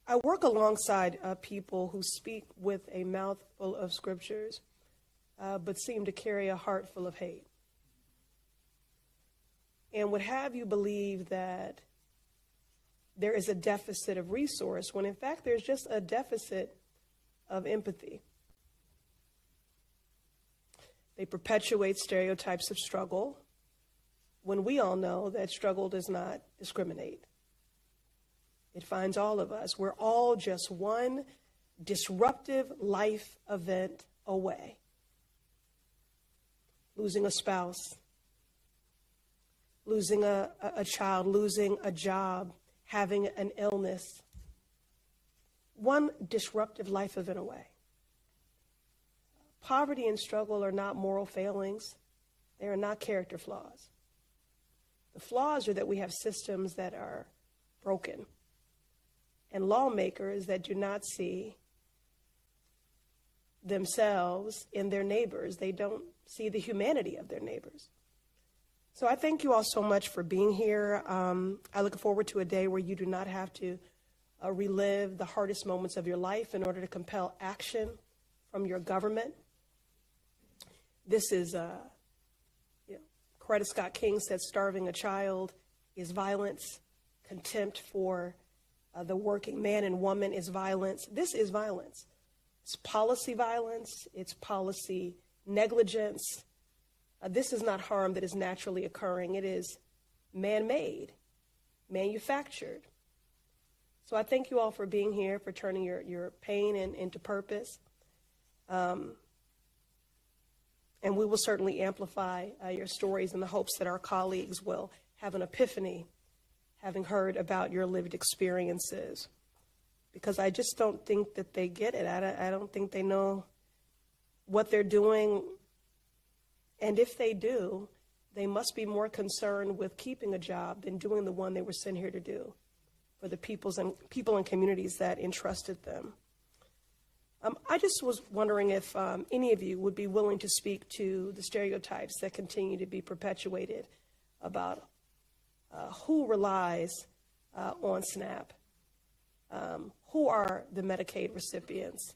I work alongside people who speak with a mouth full of scriptures, but seem to carry a heart full of hate, and would have you believe that there is a deficit of resource when in fact there's just a deficit of empathy. They perpetuate stereotypes of struggle when we all know that struggle does not discriminate. It finds all of us. We're all just one disruptive life event away. Losing a spouse, losing a child, losing a job, having an illness. One disruptive life event away. Poverty and struggle are not moral failings. They are not character flaws. The flaws are that we have systems that are broken and lawmakers that do not see themselves in their neighbors. They don't see the humanity of their neighbors. So I thank you all so much for being here. I look forward to a day where you do not have to relive the hardest moments of your life in order to compel action from your government. This is, Coretta Scott King said, starving a child is violence. Contempt for the working man and woman is violence. This is violence. It's policy violence. It's policy negligence. This is not harm that is naturally occurring. It is man-made, manufactured. So I thank you all for being here, for turning your pain into purpose. And we will certainly amplify your stories in the hopes that our colleagues will have an epiphany, having heard about your lived experiences. Because I just don't think that they get it. I don't think they know what they're doing. And if they do, they must be more concerned with keeping a job than doing the one they were sent here to do for the people and communities that entrusted them. I just was wondering if any of you would be willing to speak to the stereotypes that continue to be perpetuated about who relies on SNAP, who are the Medicaid recipients,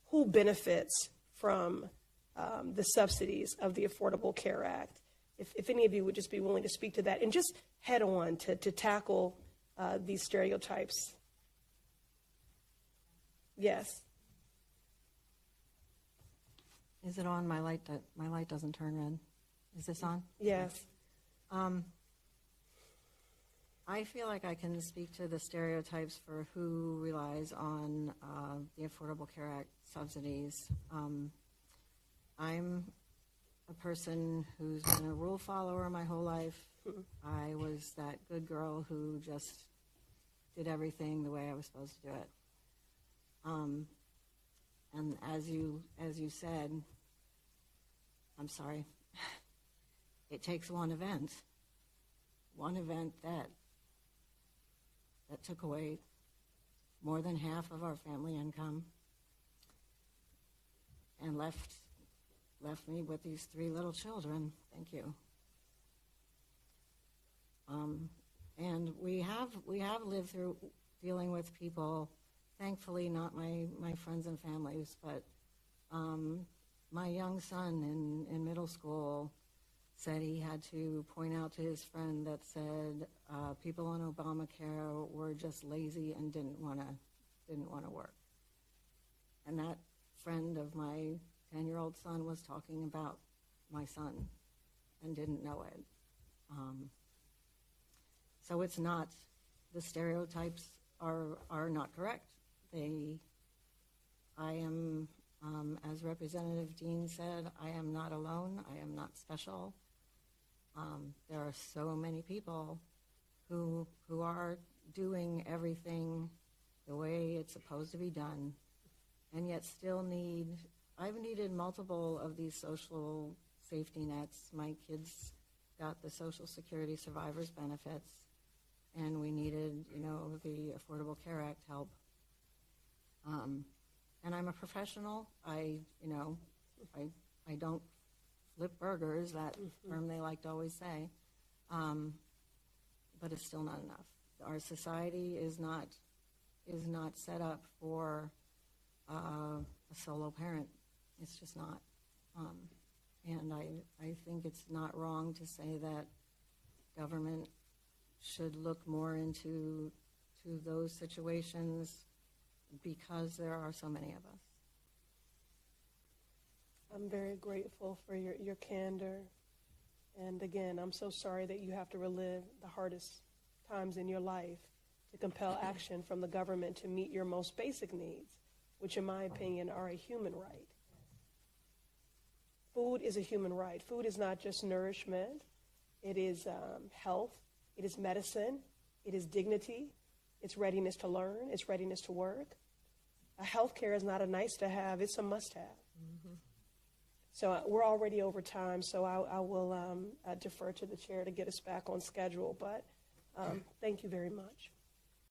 who benefits from the subsidies of the Affordable Care Act. If any of you would just be willing to speak to that and just head on to tackle these stereotypes. Yes. Is it on? My light doesn't turn red. Is this on? Yes. I feel like I can speak to the stereotypes for who relies on the Affordable Care Act subsidies. I'm a person who's been a rule follower my whole life. I was that good girl who just did everything the way I was supposed to do it. And as you said, I'm sorry, it takes one event that took away more than half of our family income and left me with these 3 little children. Thank you. And we have lived through dealing with people, thankfully not my friends and families, but my young son in middle school said he had to point out to his friend that said people on Obamacare were just lazy and didn't want to work. And that friend of my 10-year-old son was talking about my son and didn't know it. So it's not, the stereotypes are not correct. I am, as Representative Dean said, I am not alone. I am not special. There are so many people who are doing everything the way it's supposed to be done, and yet still I've needed multiple of these social safety nets. My kids got the Social Security survivors benefits, and we needed, the Affordable Care Act help. And I'm a professional. I don't flip burgers, that term they like to always say, but it's still not enough. Our society is not is not set up for a solo parent. It's just not. And I think it's not wrong to say that government should look more into those situations because there are so many of us. I'm very grateful for your candor. And again, I'm so sorry that you have to relive the hardest times in your life to compel action from the government to meet your most basic needs, which in my opinion are a human right. Food is a human right. Food is not just nourishment. It is health. It is medicine. It is dignity. It's readiness to learn. It's readiness to work. Health care is not a nice to have. It's a must have. Mm-hmm. So we're already over time, so I will defer to the chair to get us back on schedule. But thank you very much.